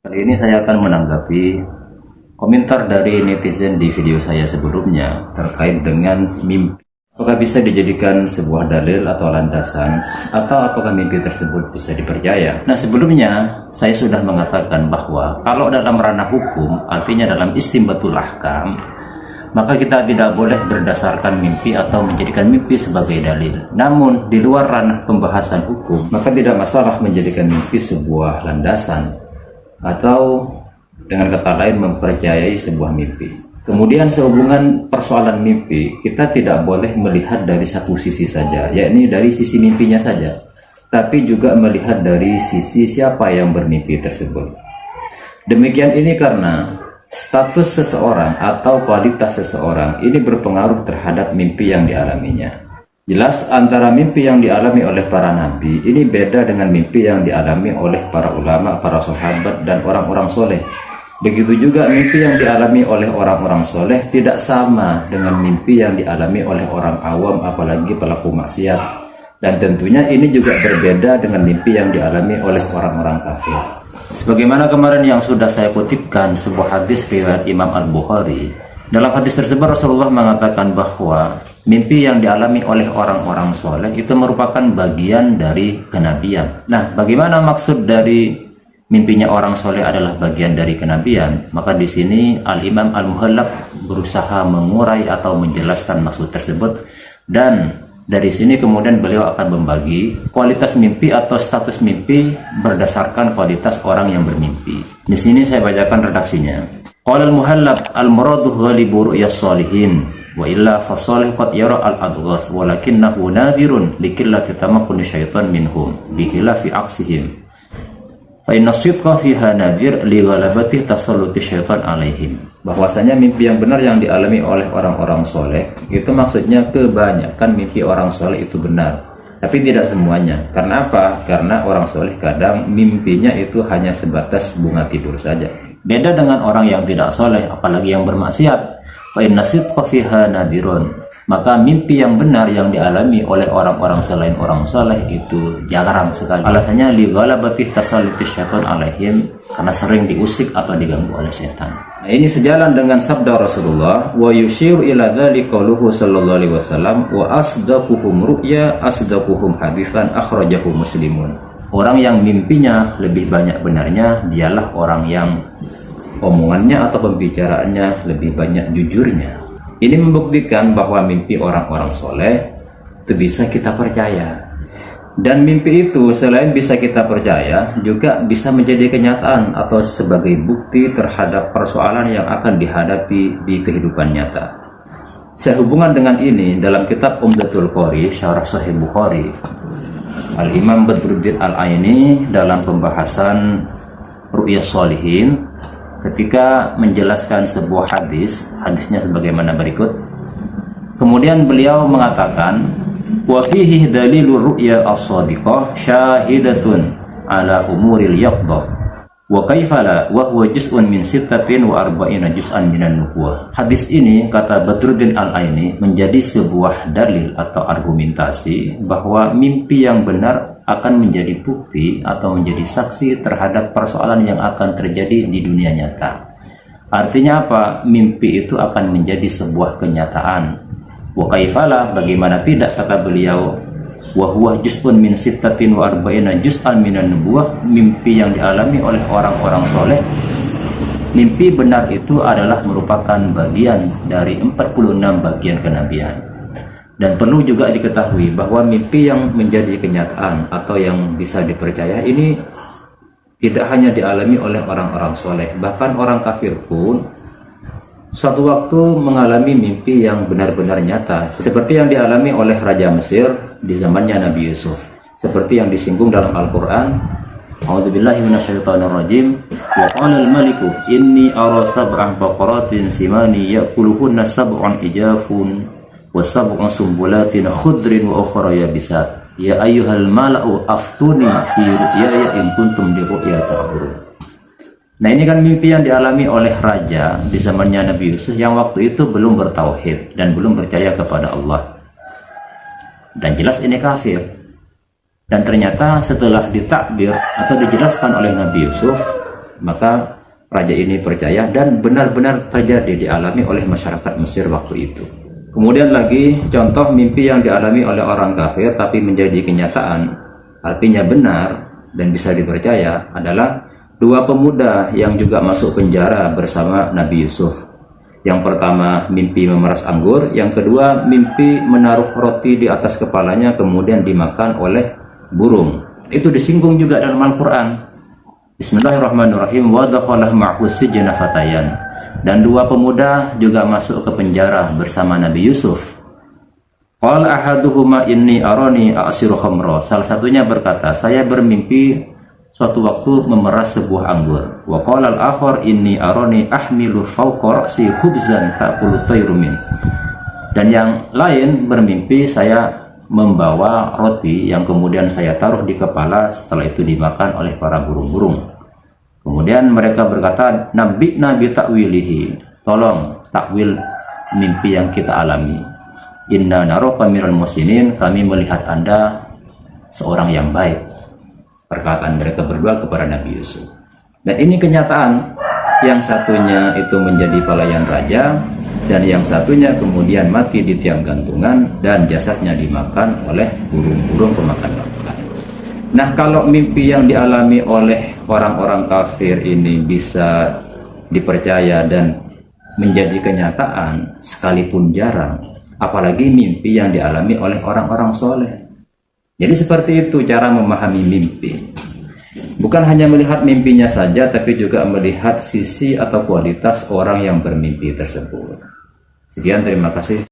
Kali ini saya akan menanggapi komentar dari netizen di video saya sebelumnya terkait dengan mimpi. Apakah bisa dijadikan sebuah dalil atau landasan, atau apakah mimpi tersebut bisa dipercaya? Nah, sebelumnya saya sudah mengatakan bahwa kalau dalam ranah hukum, artinya dalam istinbatul ahkam, maka kita tidak boleh berdasarkan mimpi atau menjadikan mimpi sebagai dalil. Namun di luar ranah pembahasan hukum, maka tidak masalah menjadikan mimpi sebuah landasan, atau dengan kata lain mempercayai sebuah mimpi. Kemudian sehubungan persoalan mimpi, kita tidak boleh melihat dari satu sisi saja, yakni dari sisi mimpinya saja, tapi juga melihat dari sisi siapa yang bermimpi tersebut. Demikian ini karena status seseorang atau kualitas seseorang ini berpengaruh terhadap mimpi yang dialaminya. Jelas antara mimpi yang dialami oleh para nabi ini beda dengan mimpi yang dialami oleh para ulama, para sahabat, dan orang-orang soleh. Begitu juga mimpi yang dialami oleh orang-orang soleh tidak sama dengan mimpi yang dialami oleh orang awam, apalagi pelaku maksiat. Dan tentunya ini juga berbeda dengan mimpi yang dialami oleh orang-orang kafir. Sebagaimana kemarin yang sudah saya kutipkan sebuah hadis riwayat Imam Al-Bukhari. Dalam hadis tersebut Rasulullah mengatakan bahwa mimpi yang dialami oleh orang-orang soleh itu merupakan bagian dari kenabian. Nah, bagaimana maksud dari mimpinya orang soleh adalah bagian dari kenabian? Maka di sini Al-Imam Al-Muhallab berusaha mengurai atau menjelaskan maksud tersebut, dan dari sini kemudian beliau akan membagi kualitas mimpi atau status mimpi berdasarkan kualitas orang yang bermimpi. Di sini saya bacakan redaksinya. Qala Al-Muhallab al-muradu ghalibu ru'yas sholihin wa illa fasolih qad yara al-adghath walakinnahu nadirun likillati tamakkuni syaitan minhum bikhilafi aksihim. Fa inna sidqa fiha nadir li ghalabati tasalluti syaitan alaihim. Bahwasanya mimpi yang benar yang dialami oleh orang-orang soleh itu maksudnya kebanyakan mimpi orang soleh itu benar, tapi tidak semuanya. Karena apa? Karena orang soleh kadang mimpinya itu hanya sebatas bunga tidur saja. Beda dengan orang yang tidak soleh, apalagi yang bermaksiat. Fa inna sidqa fiha nadirun. Maka mimpi yang benar yang dialami oleh orang-orang selain orang soleh itu jarang sekali. Alasannya li ghalabati tasalluti syaitan alaihim, karena sering diusik atau diganggu oleh setan. Nah, ini sejalan dengan sabda Rasulullah, wa yushiru ila dzalika qauluhu sallallahu alaihi wasallam, wa asdaquhum ru'ya asdaquhum hadisan akhrajahu Muslimun. Orang yang mimpinya lebih banyak benarnya dialah orang yang omongannya atau pembicaraannya lebih banyak jujurnya. Ini membuktikan bahwa mimpi orang-orang soleh itu bisa kita percaya. Dan mimpi itu selain bisa kita percaya, juga bisa menjadi kenyataan atau sebagai bukti terhadap persoalan yang akan dihadapi di kehidupan nyata. Sehubungan dengan ini, dalam kitab Umdatul Qari, Syarah Sahih Bukhari, Al-Imam Badruddin Al-Aini dalam pembahasan Ru'yas Sholihin, ketika menjelaskan sebuah hadisnya sebagaimana berikut. Kemudian beliau mengatakan, wa fihi dalilur ru'ya as-shadiqah syahidatun ala umuril yaqdah wa kaifala wa huwa juz'un min sittatin wa arba'ina juz'an minan nubuwah. Hadis ini, kata Badruddin Al-Aini, menjadi sebuah dalil atau argumentasi bahwa mimpi yang benar akan menjadi bukti atau menjadi saksi terhadap persoalan yang akan terjadi di dunia nyata. Artinya apa? Mimpi itu akan menjadi sebuah kenyataan. Wa kaifala, bagaimana tidak, kata beliau, wa huwa juz'un min sittatin wa arba'ina juz'an minan nubuwah. Mimpi yang dialami oleh orang-orang soleh, mimpi benar itu adalah merupakan bagian dari 46 bagian kenabian. Dan perlu juga diketahui bahwa mimpi yang menjadi kenyataan atau yang bisa dipercaya ini tidak hanya dialami oleh orang-orang soleh, bahkan orang kafir pun suatu waktu mengalami mimpi yang benar-benar nyata, seperti yang dialami oleh Raja Mesir di zamannya Nabi Yusuf, seperti yang disinggung dalam Al-Quran. A'udzubillahi minasyaitonirrajim. Wa qala al-maliku inni ara sab'an baqaratin simani ya'kuluhunna sab'un ijafun wa sab'un sumbulatin khudrin wa ukhra yabisat. Ya ayyuhal mala'u aftuni fi ru'yaya in kuntum li ru'ya ta'burun. Nah, ini kan mimpi yang dialami oleh raja di zamannya Nabi Yusuf yang waktu itu belum bertauhid dan belum percaya kepada Allah. Dan jelas ini kafir. Dan ternyata setelah ditakbir atau dijelaskan oleh Nabi Yusuf, Maka raja ini percaya dan benar-benar terjadi dialami oleh masyarakat Mesir waktu itu. Kemudian lagi contoh mimpi yang dialami oleh orang kafir tapi menjadi kenyataan, artinya benar dan bisa dipercaya, adalah dua pemuda yang juga masuk penjara bersama Nabi Yusuf. Yang pertama mimpi memeras anggur, yang kedua mimpi menaruh roti di atas kepalanya kemudian dimakan oleh burung. Itu disinggung juga dalam Al-Quran. Bismillahirrahmanirrahim. Wa dakhala ma'hu sijna fatayan. Dan dua pemuda juga masuk ke penjara bersama Nabi Yusuf. Qala ahaduhuma inni arani a'siru khamra. Salah satunya berkata, saya bermimpi suatu waktu memeras sebuah anggur. Wa qala al-akhar inni arani ahmilu fawqa ra'si khubzan ta'kulu tayru min. Dan yang lain bermimpi saya membawa roti yang kemudian saya taruh di kepala, setelah itu dimakan oleh para burung-burung. Kemudian mereka berkata, nabi ta'wilihi, tolong takwil mimpi yang kita alami. Inna naraka minal muslimin, kami melihat Anda seorang yang baik. Perkataan mereka berdua kepada Nabi Yusuf. Dan ini kenyataan, yang satunya itu menjadi pelayan raja dan yang satunya kemudian mati di tiang gantungan dan jasadnya dimakan oleh burung-burung pemakan makan. Nah, kalau mimpi yang dialami oleh orang-orang kafir ini bisa dipercaya dan menjadi kenyataan sekalipun jarang, apalagi mimpi yang dialami oleh orang-orang soleh. Jadi seperti itu cara memahami mimpi. Bukan hanya melihat mimpinya saja, tapi juga melihat sisi atau kualitas orang yang bermimpi tersebut. Sekian, terima kasih.